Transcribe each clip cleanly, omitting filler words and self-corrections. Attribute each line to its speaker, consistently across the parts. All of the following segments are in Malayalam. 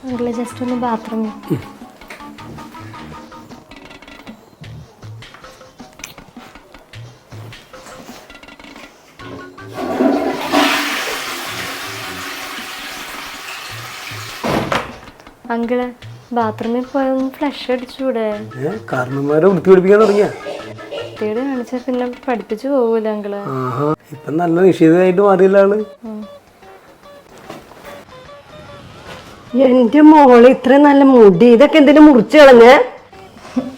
Speaker 1: അങ്കിള് ജസ്റ്റ് ഒന്ന് ബാത്റൂമിൽ. അങ്കിള് ബാത്റൂമിൽ പോയൊന്ന് ഫ്ലഷ് അടിച്ചൂടെ?
Speaker 2: കാരണന്മാരെ വൃത്തി പിടിപ്പിക്കാൻ തുടങ്ങിയ
Speaker 1: കാണിച്ച പിന്നെ പഠിപ്പിച്ചു പോകൂല അങ്കിള്.
Speaker 2: ഇപ്പൊ നല്ല നിഷേധമായിട്ട് മാറിയില്ലാണ്.
Speaker 3: എന്റെ മോള് ഇത്രയും നല്ല മുടി, ഇതൊക്കെ എന്തിനും മുറിച്ചു കളഞ്ഞേ?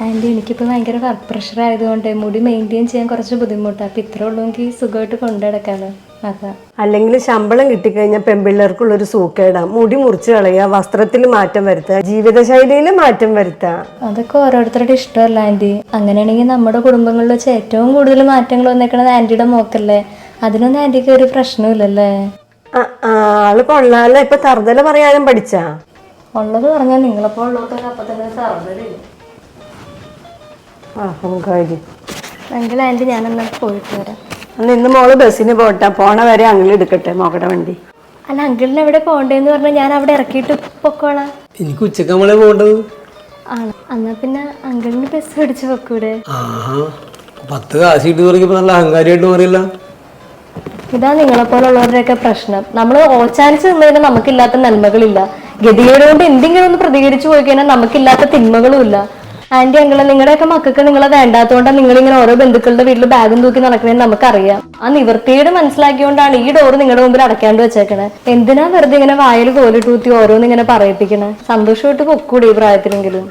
Speaker 1: ആൻറ്റി എനിക്കിപ്പോൾ ഭയങ്കര വർക്ക് പ്രഷർ ആയതുകൊണ്ട് മുടി മെയിൻറ്റെയിൻ ചെയ്യാൻ കുറച്ച് ബുദ്ധിമുട്ടാണ്. അപ്പം ഇത്ര ഉള്ളൂങ്കിൽ സുഖമായിട്ട് കൊണ്ടുനടക്കാമല്ലോ. അതാ. അല്ലെങ്കിൽ
Speaker 3: ശമ്പളം കിട്ടിക്കഴിഞ്ഞാൽ പെൺപിള്ളേർക്കുള്ളൊരു സൂക്കേടാ. മുടി മുറിച്ചു കളയുക, വസ്ത്രത്തിൽ മാറ്റം വരുത്തുക, ജീവിതശൈലിയിൽ മാറ്റം വരുത്തുക.
Speaker 1: അതൊക്കെ ഓരോരുത്തരുടെ ഇഷ്ടമല്ല ആൻറ്റി. അങ്ങനെയാണെങ്കിൽ നമ്മുടെ കുടുംബങ്ങളിൽ വെച്ച് ഏറ്റവും കൂടുതൽ മാറ്റങ്ങൾ വന്നേക്കണത് ആൻറ്റിയുടെ മോക്കല്ലേ. അതിനൊന്നും ആൻറ്റിക്ക് ഒരു പ്രശ്നമില്ലല്ലേ?
Speaker 3: ആള് കൊള്ളാല്ല. ഇപ്പൊ തറുതല പറയാനും പഠിച്ചാ?
Speaker 1: ഉള്ളത് പറഞ്ഞാൽ നിങ്ങളപ്പോൾ ഉള്ളതൊക്കെ അപ്പം തന്നെ തറുതലില്ല. എങ്കിൽ ആൻറ്റി ഞാനെന്നാ പോയിട്ട് വരാം.
Speaker 3: അന്ന് ഇന്ന് മോള് ബസ്സിന് പോട്ടെ, പോണ വരെ അങ്കിൾ എടുക്കട്ടെ മോക്കടെ വണ്ടി.
Speaker 1: അല്ല, അങ്കിളിന് എവിടെ പോകണ്ടേന്ന് പറഞ്ഞാൽ ഞാൻ അവിടെ ഇറക്കിയിട്ട് പൊക്കോളാം.
Speaker 2: എനിക്ക് ഉച്ചക്ക് നമ്മളെ പോകേണ്ടത്
Speaker 1: ആണ്. എന്നാ പിന്നെ അങ്കിളിന് ബസ് പിടിച്ച് വെക്കൂടെ?
Speaker 2: 10 കാശ് കിട്ടി തുടങ്ങിയപ്പോ നല്ല അഹങ്കാരിയായിട്ട് മാറിയില്ല.
Speaker 1: ഇതാ നിങ്ങളെപ്പോലുള്ളവരുടെയൊക്കെ പ്രശ്നം. നമ്മൾ ഓച്ചാനിച്ച് നിന്നതിന് നമുക്കില്ലാത്ത നന്മകളില്ല. ഗതികേടുകൊണ്ട് എന്തെങ്കിലും ഒന്ന് പ്രതികരിച്ചു പോയി കഴിഞ്ഞാൽ നമുക്കില്ലാത്ത തിന്മകളും ഇല്ല. ആന്റി അങ്കിള്, നിങ്ങളുടെയൊക്കെ മക്കൾക്ക് നിങ്ങളെ വേണ്ടാത്തതുകൊണ്ടാണ് നിങ്ങളിങ്ങനെ ഓരോ ബന്ധുക്കളുടെ വീട്ടിൽ ബാഗും തൂക്കി നടക്കണേന്ന് നമുക്കറിയാം. ആ നിവൃത്തിയുടെ മനസ്സിലാക്കിയോണ്ടാണ് ഈ ഡോറ് നിങ്ങളുടെ മുമ്പിൽ അടയ്ക്കാണ്ട് വെച്ചേക്കണേ. എന്തിനാ വെറുതെ ഇങ്ങനെ വായിൽ കോലിട്ടൂത്തി ഓരോന്നിങ്ങനെ പറയിപ്പിക്കണേ? സന്തോഷമായിട്ട് പൊക്കൂടെ ഈ പ്രായത്തിലെങ്കിലും.